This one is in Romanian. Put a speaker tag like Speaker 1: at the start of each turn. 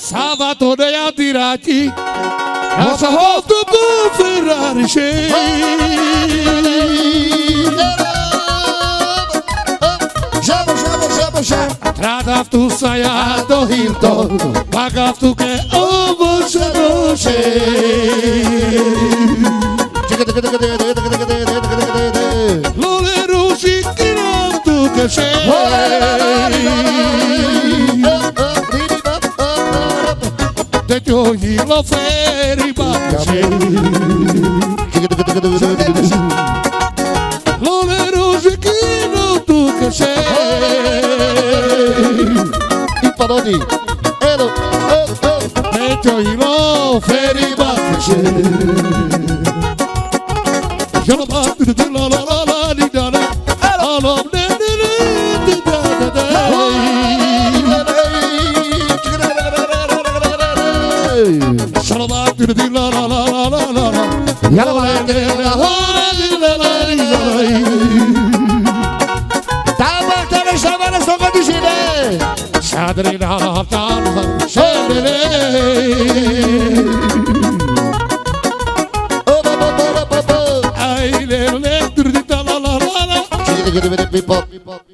Speaker 1: Salvatore a tirati Nossa volta do Ferrari Tradav tu saia do Hilton Pagav tu que ovo noche Lole rusi kino tu que Te jogi lo feri bakashe Lole rusi kino tu que
Speaker 2: E parodi
Speaker 1: Te jogi lo feri bakashe Jalo ba tu la la la la di da da Alom de de de da da da Jalo ba tu la la la la la la la Jalo ba de la hora di la la di la
Speaker 2: Tava tava chamando só com dizine
Speaker 1: Shadri la la ta shadri Ai le le tu di la la la la
Speaker 2: Pipo